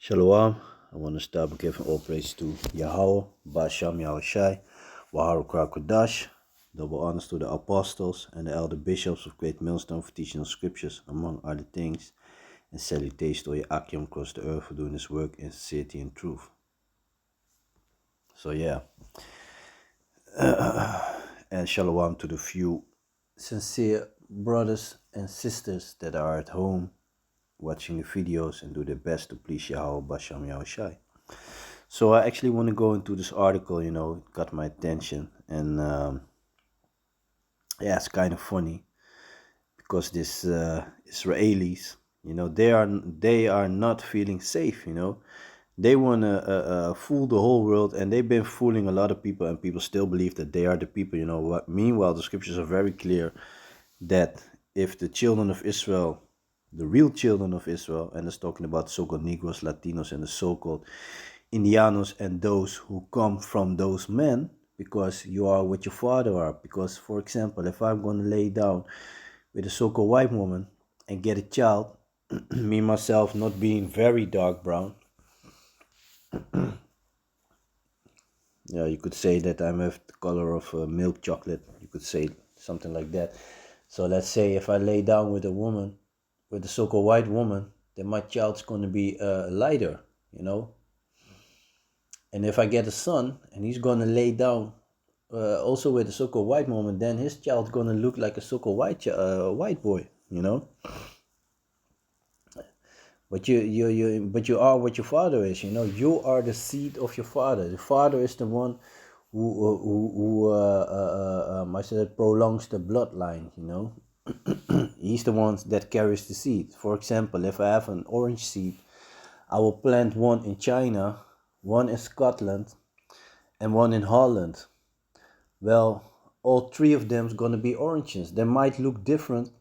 Shalom. I want to start by giving all praise to Yahweh, Basham Yahushai, Waharu Krakodash. Double honors to the apostles and the elder bishops of Great Millstone for teaching the scriptures, among other things, and salutations to Akim across the earth for doing his work in sincerity and truth. So yeah, and shalom to the few sincere brothers and sisters that are at home watching the videos and do their best to please Yahweh, Basham Yahushai. So I actually want to go into this article, it got my attention, and yeah, it's kind of funny because this Israelis, they are not feeling safe, They want to fool the whole world, and they've been fooling a lot of people, and people still believe that they are the people, what. Meanwhile, the scriptures are very clear that if the children of Israel, the real children of Israel, and it's talking about so-called Negroes, Latinos, and the so-called Indianos and those who come from those men, because you are what your father are. Because, for example, if I'm going to lay down with a so-called white woman and get a child, me myself not being very dark brown, yeah, you could say that I'm of the color of milk chocolate. You could say something like that. So let's say if I lay down with a woman, with a so-called white woman, then my child's going to be lighter, And if I get a son and he's going to lay down also with a so-called white woman, then his child's going to look like a so-called white boy, But you are what your father is, You are the seed of your father. The father is the one I said, prolongs the bloodline, He's the one that carries the seed. For example, if I have an orange seed, I will plant one in China, one in Scotland, and one in Holland. Well, all three of them is going to be oranges. They might look different,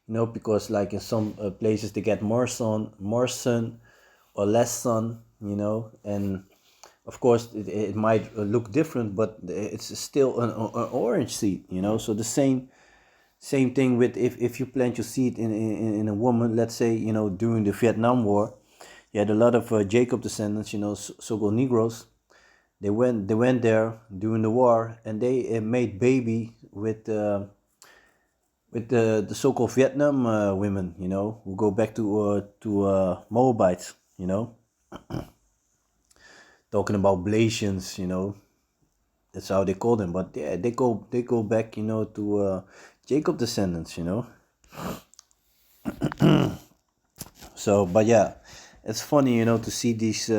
because like in some places they get more sun, or less sun, and of course it might look different, but it's still an orange seed, So the same thing with if you plant your seed in a woman, let's say, during the Vietnam War, you had a lot of Jacob descendants, so-called Negroes. They went there during the war, and they made baby with the so-called Vietnam women, who go back to Moabites, talking about Blasians, That's how they call them. But yeah, they go back, to Jacob descendants, So, but yeah, it's funny, to see these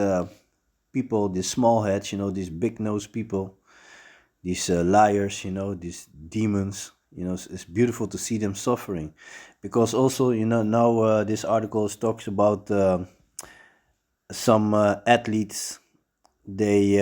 people, these small heads, these big nose people, these liars, these demons, it's beautiful to see them suffering, because also, now this article talks about some athletes. They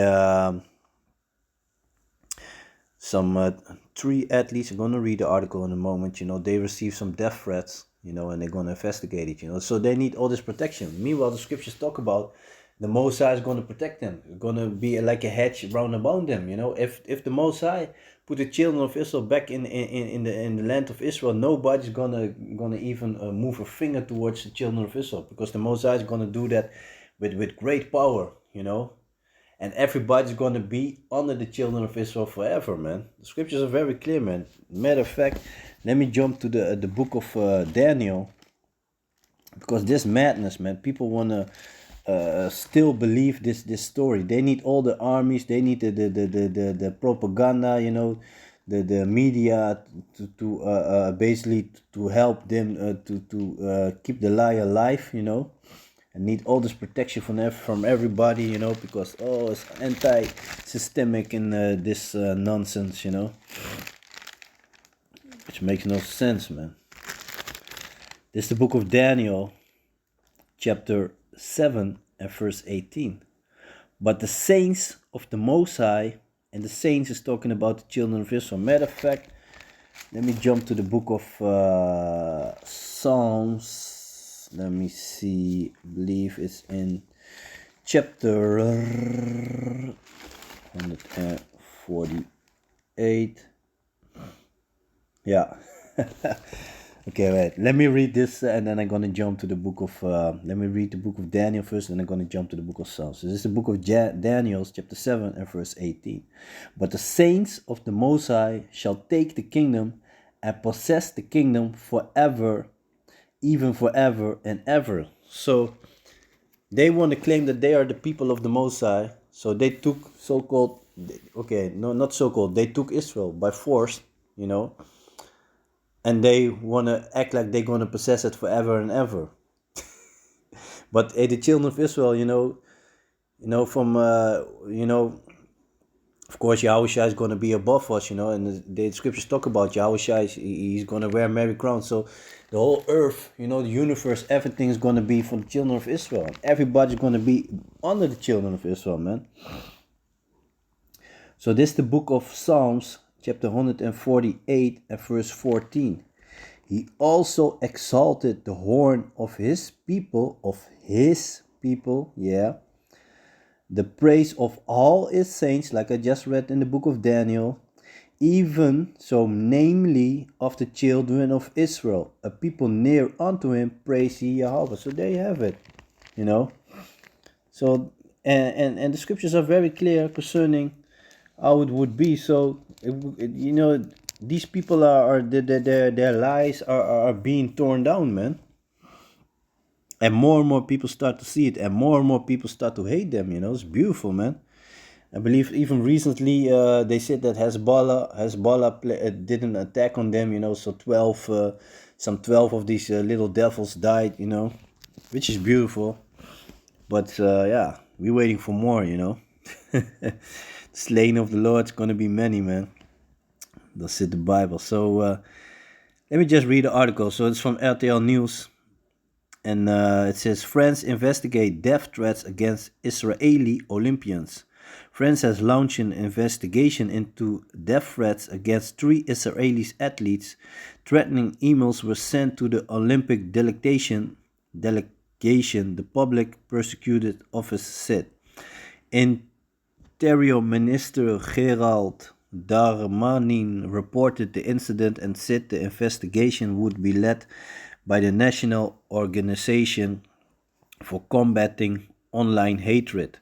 some 3 athletes. I'm gonna read the article in a moment. They received some death threats, and they're gonna investigate it. So they need all this protection. Meanwhile, the scriptures talk about the Most High is gonna protect them. It's gonna be like a hedge round about them. If the Most High put the children of Israel back in the land of Israel, nobody's gonna even move a finger towards the children of Israel, because the Most High is gonna do that with great power. And everybody's going to be under the children of Israel forever, man. The scriptures are very clear, man. Matter of fact, let me jump to the book of Daniel, because this madness, man. People want to still believe this story. They need all the armies. They need the propaganda, the media to basically to help them to keep the lie alive, and need all this protection from everybody, because it's anti-systemic in this nonsense, which makes no sense, man. This is the book of Daniel, chapter 7 and verse 18. But the saints of the Most High, and the saints is talking about the children of Israel. Matter of fact, let me jump to the book of Psalms. Let me see, I believe it's in chapter 148. Yeah. Okay, wait. Let me read this, and then I'm gonna jump to the book of. Let me read the book of Daniel first, and I'm gonna jump to the book of Psalms. So this is the book of Daniel, chapter 7 and verse 18. But the saints of the Most High shall take the kingdom and possess the kingdom forever, even forever and ever. So they want to claim that they are the people of the Most High. So they took so-called. Okay, no, not so-called. They took Israel by force. You know, and they want to act like they're going to possess it forever and ever. But the children of Israel, from of course Yahushua is going to be above us, and the scriptures talk about Yahushua. He's going to wear Mary crown. So the whole earth, the universe, everything is going to be for the children of Israel. Everybody's going to be under the children of Israel, man. So this is the book of Psalms, chapter 148 and verse 14. He also exalted the horn of his people, yeah, the praise of all his saints, like I just read in the book of Daniel, even so, namely of the children of Israel, a people near unto him, praise ye Yahweh. So there you have it, So, and the scriptures are very clear concerning how it would be. So, these people their lies are being torn down, man. And more people start to see it, and more people start to hate them. It's beautiful, man. I believe even recently they said that Hezbollah did an attack on them. So some 12 of these little devils died. Which is beautiful. But yeah, we're waiting for more. The slain of the Lord is gonna be many, man. That's in the Bible. So let me just read the article. So it's from RTL News. And it says, France investigate death threats against Israeli Olympians. France has launched an investigation into death threats against 3 Israeli athletes. Threatening emails were sent to the Olympic delegation, the public prosecutor's office said. Interior Minister Gerald Darmanin reported the incident and said the investigation would be led by the National Organization for Combating Online Hatred.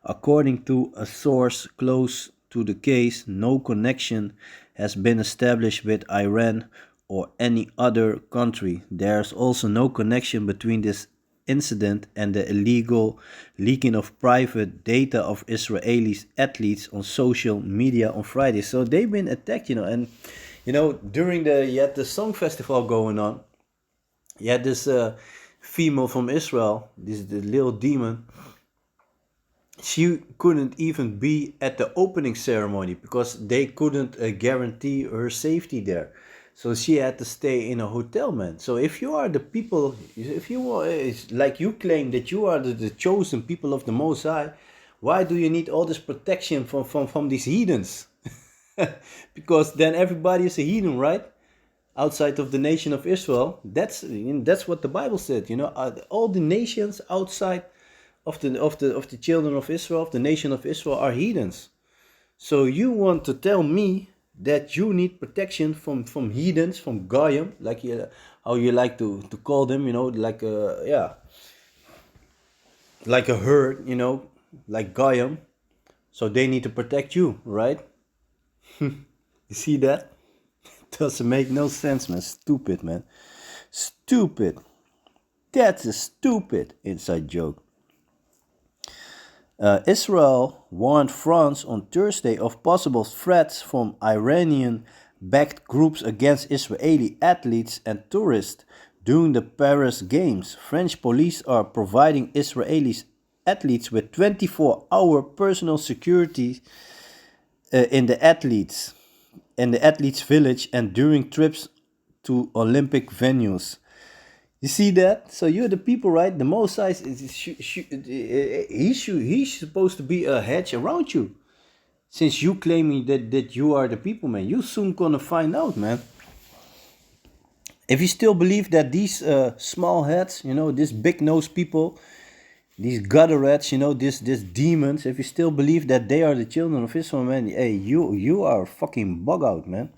According to a source close to the case, no connection has been established with Iran or any other country. There's also no connection between this incident and the illegal leaking of private data of Israeli athletes on social media on Friday. So they've been attacked, and during you had the song festival going on. You had this female from Israel, the little demon. She couldn't even be at the opening ceremony because they couldn't guarantee her safety there. So she had to stay in a hotel, man. So if you are the people, if you are, it's like you claim that you are the chosen people of the Most High, why do you need all this protection from these heathens? Because then everybody is a heathen, right? Outside of the nation of Israel. That's what the Bible said. All the nations outside of the children of Israel, of the nation of Israel, are heathens. So you want to tell me that you need protection from heathens, from goyim, like how you like to call them, like like a herd, like goyim. So they need to protect you, right? You see that? Doesn't make no sense, man. Stupid, man. Stupid. That's a stupid inside joke. Israel warned France on Thursday of possible threats from Iranian-backed groups against Israeli athletes and tourists during the Paris Games. French police are providing Israeli athletes with 24-hour personal security in the athletes' village and during trips to Olympic venues. You see that? So you're the people, right? The Most High he's supposed to be a hedge around you. Since you claiming that you are the people, man, you soon gonna find out, man. If you still believe that these small heads, these big nose people, these gutter rats, these demons, if you still believe that they are the children of Israel, man, hey, you are fucking bug out, man.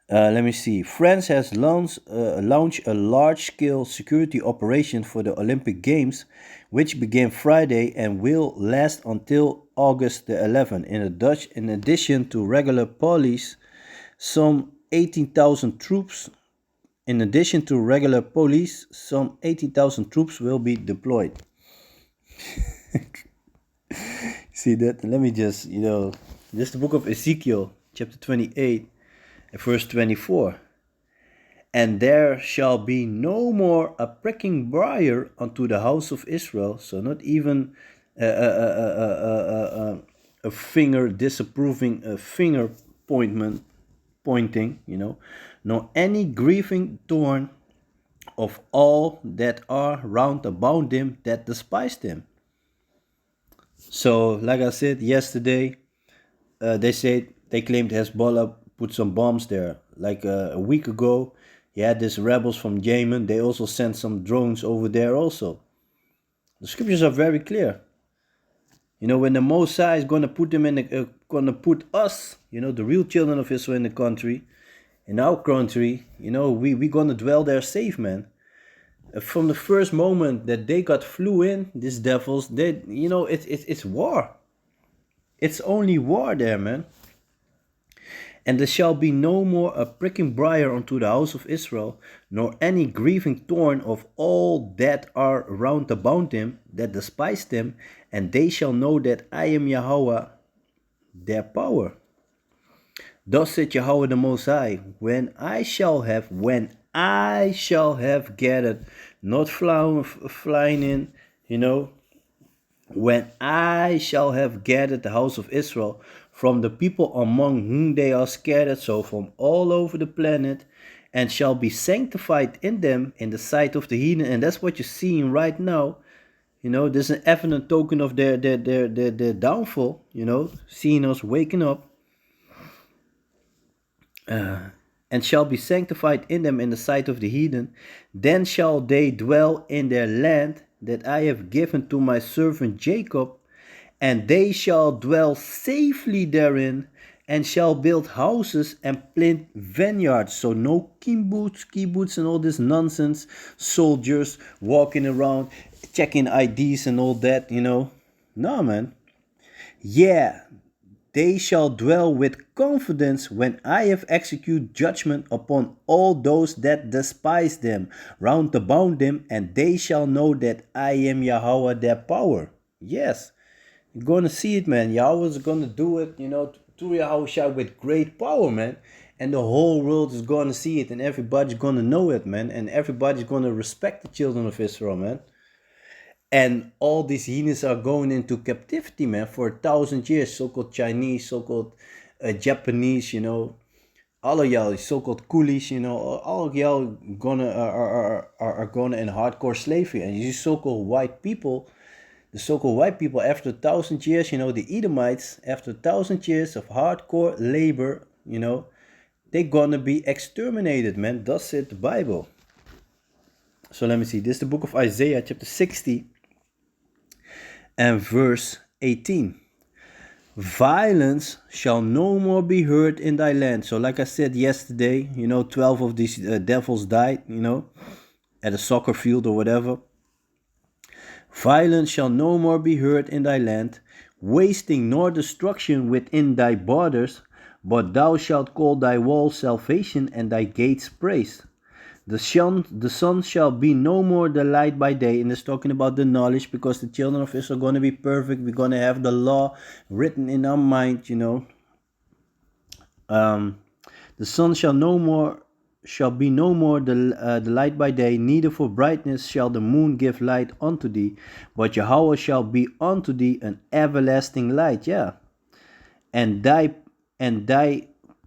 Let me see. France has launched a large-scale security operation for the Olympic Games, which began Friday and will last until August the 11th. In addition to regular police, some 18,000 troops. In addition to regular police, some 18,000 troops will be deployed. See that? Let me just, just the book of Ezekiel, chapter 28, and verse 24. And there shall be no more a pricking briar unto the house of Israel. So not even a finger disapproving, a finger pointing, nor any grieving thorn of all that are round about him that despised him. So, like I said yesterday, they claimed Hezbollah put some bombs there. Like a week ago, you had these rebels from Yemen. They also sent some drones over there also. The scriptures are very clear. When the Mosai is gonna put them gonna put us, the real children of Israel in our country, we gonna dwell there safe, man. From the first moment that they flew in, these devils, it's war. It's only war there, man. And there shall be no more a pricking briar unto the house of Israel, nor any grieving thorn of all that are round about him that despise them, and they shall know that I am Yahweh, their power. Thus said Yahweh the Most High, when I shall have gathered, not flying in, when I shall have gathered the house of Israel from the people among whom they are scattered, so from all over the planet, and shall be sanctified in them in the sight of the heathen. And that's what you're seeing right now. There's an evident token of their downfall, seeing us waking up. And shall be sanctified in them in the sight of the heathen. Then shall they dwell in their land that I have given to my servant Jacob, and they shall dwell safely therein, and shall build houses and plant vineyards. So no kibbutz and all this nonsense, soldiers walking around checking IDs and all that, No, man. Yeah, they shall dwell with confidence when I have executed judgment upon all those that despise them round about them, and they shall know that I am Yahweh their power. Yes, you're gonna see it, man. Yahweh's gonna do it, through Yahweh with great power, man. And the whole world is gonna see it, and everybody's gonna know it, man. And everybody's gonna respect the children of Israel, man. And all these heathens are going into captivity, man, for 1,000 years. So-called Chinese, so-called Japanese, all of y'all, so-called coolies, all of y'all are gonna in hardcore slavery. And these so-called white people, the so-called white people, after 1,000 years, the Edomites, after 1,000 years of hardcore labor, they're gonna be exterminated, man. Thus said the Bible. So let me see. This is the book of Isaiah, chapter 60. And verse 18. Violence shall no more be heard in thy land. So like I said yesterday, 12 of these devils died, at a soccer field or whatever. Violence shall no more be heard in thy land, wasting nor destruction within thy borders, but thou shalt call thy walls salvation and thy gates praise. The sun shall be no more the light by day. And it's talking about the knowledge, because the children of Israel are going to be perfect. We're going to have the law written in our mind, The sun shall be no more the light by day, neither for brightness shall the moon give light unto thee, but Yahweh shall be unto thee an everlasting light. Yeah. And thy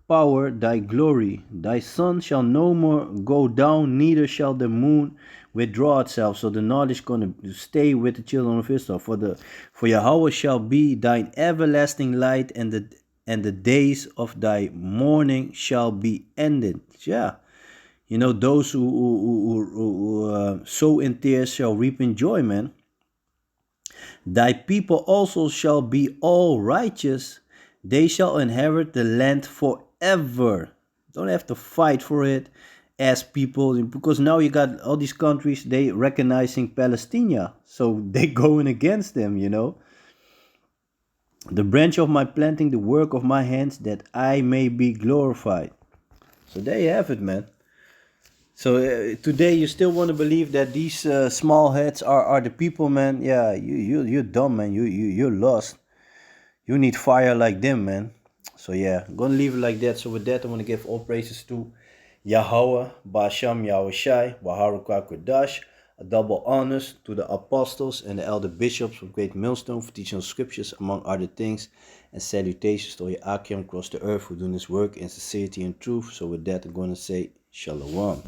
power, thy glory. Thy sun shall no more go down, neither shall the moon withdraw itself. So the knowledge is going to stay with the children of Israel. For Yahweh shall be thine everlasting light, and the days of thy mourning shall be ended. Yeah. Those who sow in tears shall reap in joy, man. Thy people also shall be all righteous. They shall inherit the land forever. Don't have to fight for it as people, because now you got all these countries, they recognizing Palestine, so they going against them. The branch of my planting, the work of my hands, that I may be glorified. So there you have it, man. So today you still want to believe that these small heads are the people, man? Yeah, you're dumb, man. You're lost. You need fire like them, man. So yeah, I'm gonna leave it like that. So with that, I want to give all praises to Yahweh, Basham Yahushai, Waharuka Kodash, a double honors to the apostles and the elder bishops of Great Millstone for teaching scriptures, among other things, and salutations to Akim across the earth who do this work in sincerity and truth. So with that, I'm gonna say Shalom.